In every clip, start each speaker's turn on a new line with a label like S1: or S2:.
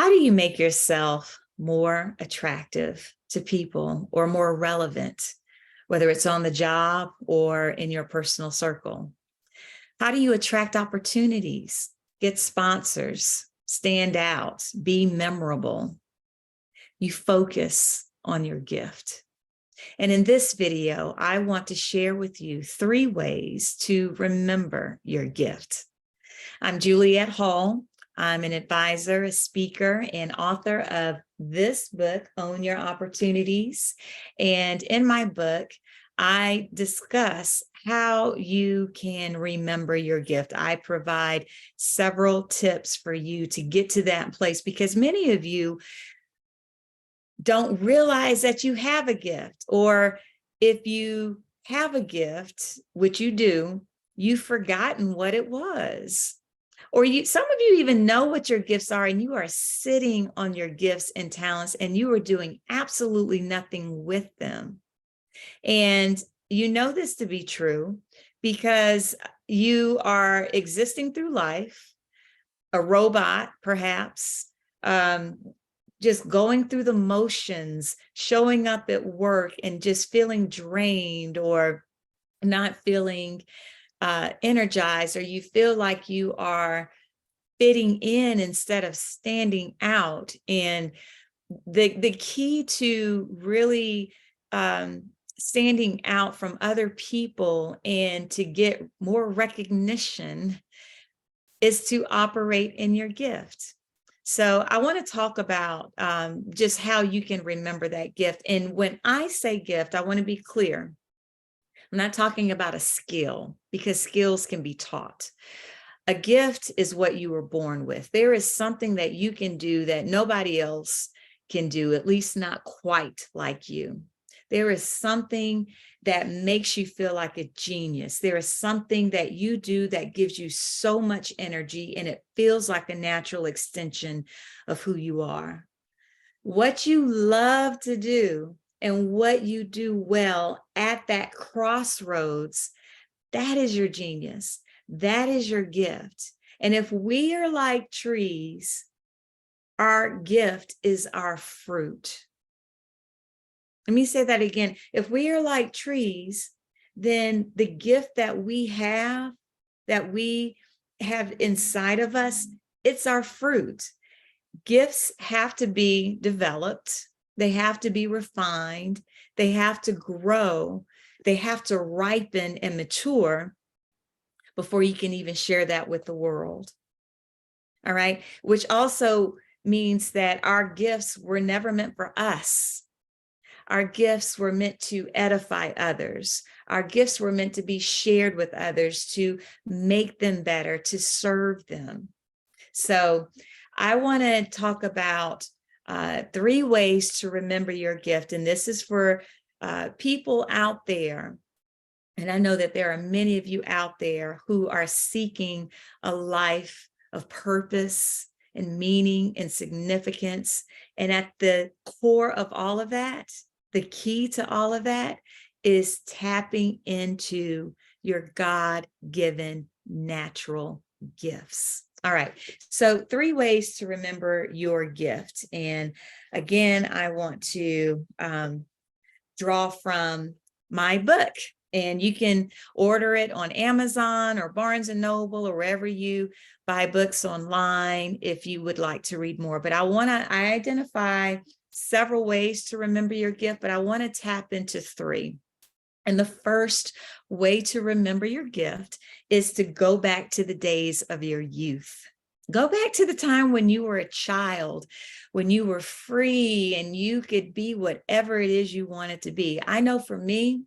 S1: How do you make yourself more attractive to people or more relevant, whether it's on the job or in your personal circle? How do you attract opportunities, get sponsors, stand out, be memorable? You focus on your gift. And in this video, I want to share with you 3 ways to remember your gift. I'm Juliet Hall. I'm an advisor, a speaker, and author of this book, Own Your Opportunities. And in my book, I discuss how you can remember your gift. I provide several tips for you to get to that place because many of you don't realize that you have a gift, or if you have a gift, which you do, you've forgotten what it was. Or some of you even know what your gifts are, and you are sitting on your gifts and talents, and you are doing absolutely nothing with them. And you know this to be true because you are existing through life, a robot, perhaps, just going through the motions, showing up at work and just feeling drained or not feeling energized, or you feel like you are fitting in instead of standing out. And the key to really standing out from other people and to get more recognition is to operate in your gift. So I want to talk about just how you can remember that gift. And when I say gift, I want to be clear. I'm not talking about a skill, because skills can be taught. A gift is what you were born with. There is something that you can do that nobody else can do, at least not quite like you. There is something that makes you feel like a genius. There is something that you do that gives you so much energy, and it feels like a natural extension of who you are. What you love to do and what you do well at that crossroads, that is your genius. That is your gift. And if we are like trees, our gift is our fruit. Let me say that again. If we are like trees, then the gift that we have inside of us, it's our fruit. Gifts have to be developed. They have to be refined. They have to grow. They have to ripen and mature before you can even share that with the world. All right. Which also means that our gifts were never meant for us. Our gifts were meant to edify others. Our gifts were meant to be shared with others, to make them better, to serve them. So I want to talk about 3 ways to remember your gift. And this is for people out there. And I know that there are many of you out there who are seeking a life of purpose and meaning and significance. And at the core of all of that, the key to all of that is tapping into your God-given natural gifts. All right, so 3 ways to remember your gift. And again, I want to draw from my book. And you can order it on Amazon or Barnes and Noble or wherever you buy books online if you would like to read more. But I identify several ways to remember your gift, but I want to tap into 3. And the first way to remember your gift is to go back to the days of your youth. Go back to the time when you were a child, when you were free and you could be whatever it is you wanted to be. I know for me,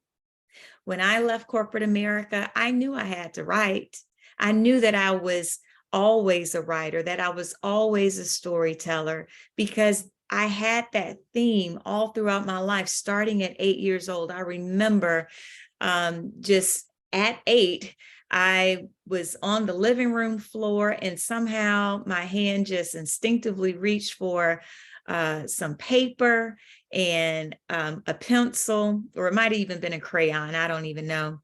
S1: when I left corporate America, I knew I had to write. I knew that I was always a writer, that I was always a storyteller, because I had that theme all throughout my life, starting at 8 years old. I remember just at 8, I was on the living room floor and somehow my hand just instinctively reached for some paper and a pencil, or it might have even been a crayon. I don't even know.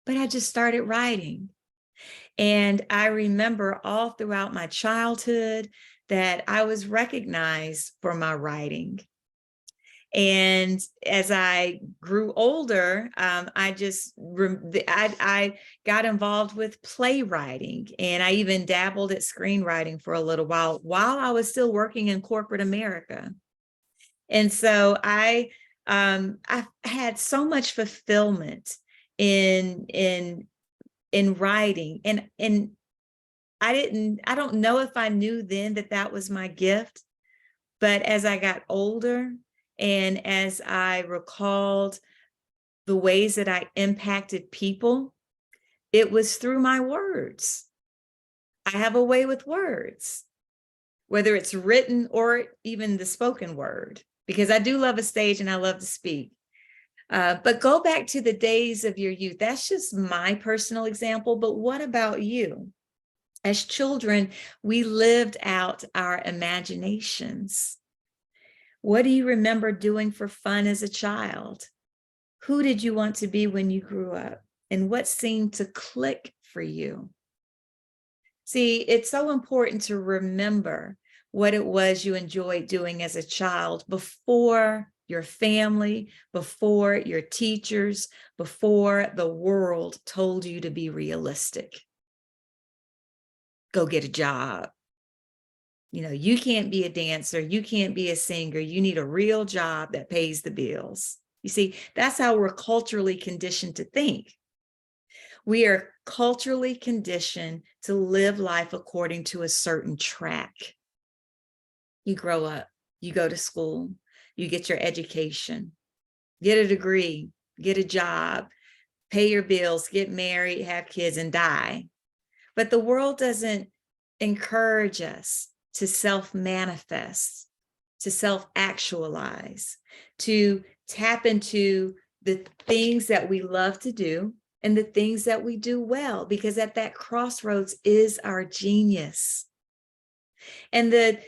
S1: But I just started writing. And I remember all throughout my childhood that I was recognized for my writing. And as I grew older, I got involved with playwriting, and I even dabbled at screenwriting for a little while I was still working in corporate America. And so I had so much fulfillment in writing, and I don't know if I knew then that that was my gift, but as I got older and as I recalled the ways that I impacted people, it was through my words. I have a way with words, whether it's written or even the spoken word, because I do love a stage and I love to speak. But go back to the days of your youth. That's just my personal example. But what about you? As children, we lived out our imaginations. What do you remember doing for fun as a child? Who did you want to be when you grew up? And what seemed to click for you? See, it's so important to remember what it was you enjoyed doing as a child before your family, before your teachers, before the world told you to be realistic. Go get a job. You know, you can't be a dancer, you can't be a singer, you need a real job that pays the bills. You see, that's how we're culturally conditioned to think. We are culturally conditioned to live life according to a certain track. You grow up, you go to school, you get your education, get a degree, get a job, pay your bills, get married, have kids, and die. But the world doesn't encourage us to self-manifest, to self-actualize, to tap into the things that we love to do and the things that we do well, because at that crossroads is our genius. And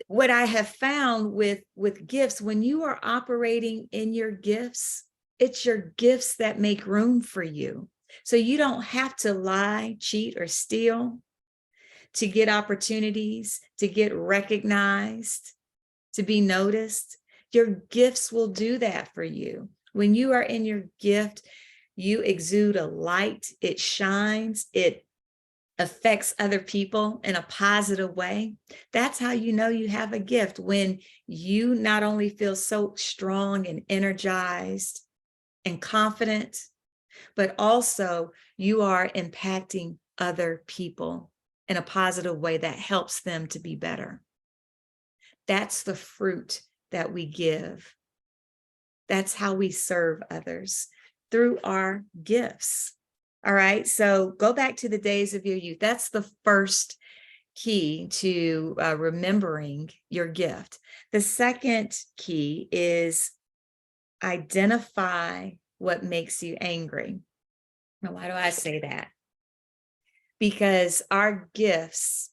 S1: what I have found with gifts, when you are operating in your gifts, it's your gifts that make room for you. So you don't have to lie, cheat, or steal to get opportunities, to get recognized, to be noticed. Your gifts will do that for you. When you are in your gift, you exude a light, it shines, it affects other people in a positive way. That's how you know you have a gift, when you not only feel so strong and energized and confident, but also you are impacting other people in a positive way that helps them to be better. That's the fruit that we give. That's how we serve others, through our gifts. All right, so go back to the days of your youth. That's the first key to remembering your gift. The second key is identify what makes you angry. Now, why do I say that? Because our gifts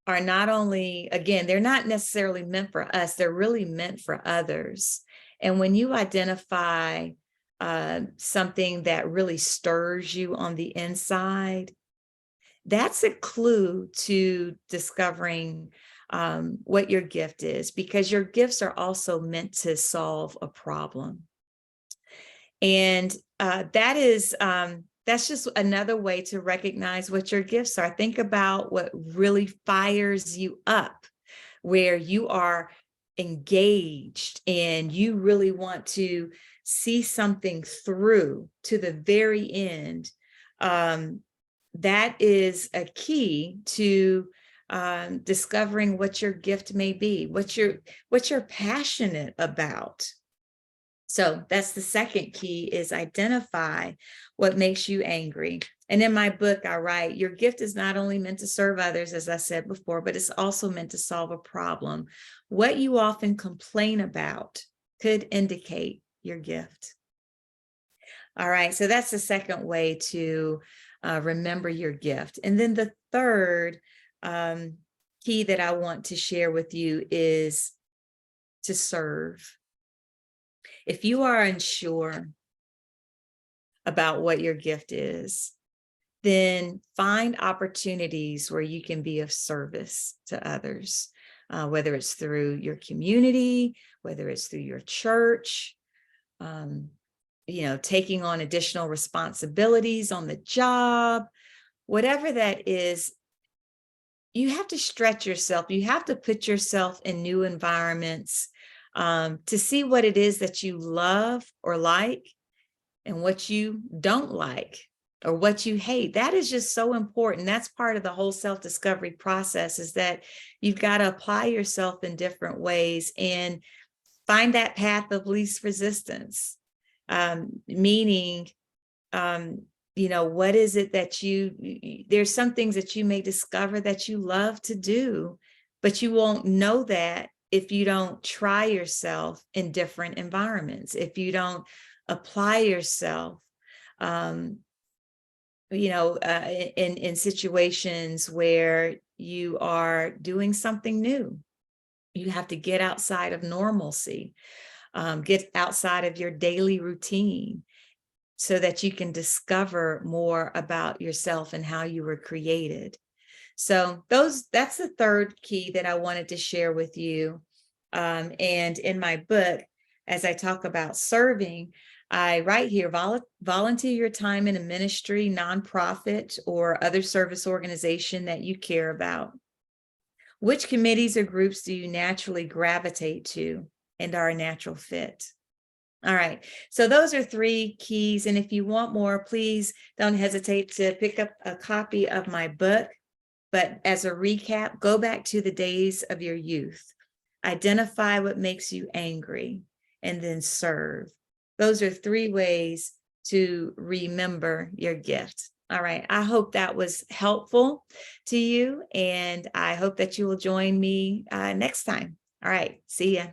S1: are not only, again, they're not necessarily meant for us, they're really meant for others. And when you identify something that really stirs you on the inside, that's a clue to discovering what your gift is, because your gifts are also meant to solve a problem. And that's just another way to recognize what your gifts are. Think about what really fires you up, where you are engaged and you really want to see something through to the very end. That is a key to discovering what your gift may be, what you're passionate about. So that's the second key, is identify what makes you angry. And in my book, I write, your gift is not only meant to serve others, as I said before, but it's also meant to solve a problem. What you often complain about could indicate your gift. All right, so that's the second way to remember your gift. And then the third key that I want to share with you is to serve. If you are unsure about what your gift is, then find opportunities where you can be of service to others, whether it's through your community, whether it's through your church, taking on additional responsibilities on the job, whatever that is. You have to stretch yourself. You have to put yourself in new environments to see what it is that you love or like and what you don't like or what you hate. That is just so important. That's part of the whole self-discovery process, is that you've got to apply yourself in different ways and find that path of least resistance, meaning, what is it that there's some things that you may discover that you love to do, but you won't know that if you don't try yourself in different environments, if you don't apply yourself, in situations where you are doing something new. You have to get outside of normalcy, get outside of your daily routine, so that you can discover more about yourself and how you were created. So that's the third key that I wanted to share with you. And in my book, as I talk about serving, I write here, volunteer your time in a ministry, nonprofit, or other service organization that you care about. Which committees or groups do you naturally gravitate to and are a natural fit? All right. So those are 3 keys. And if you want more, please don't hesitate to pick up a copy of my book. But as a recap, go back to the days of your youth. Identify what makes you angry and then serve. Those are 3 ways to remember your gift. All right. I hope that was helpful to you, and I hope that you will join me next time. All right. See ya.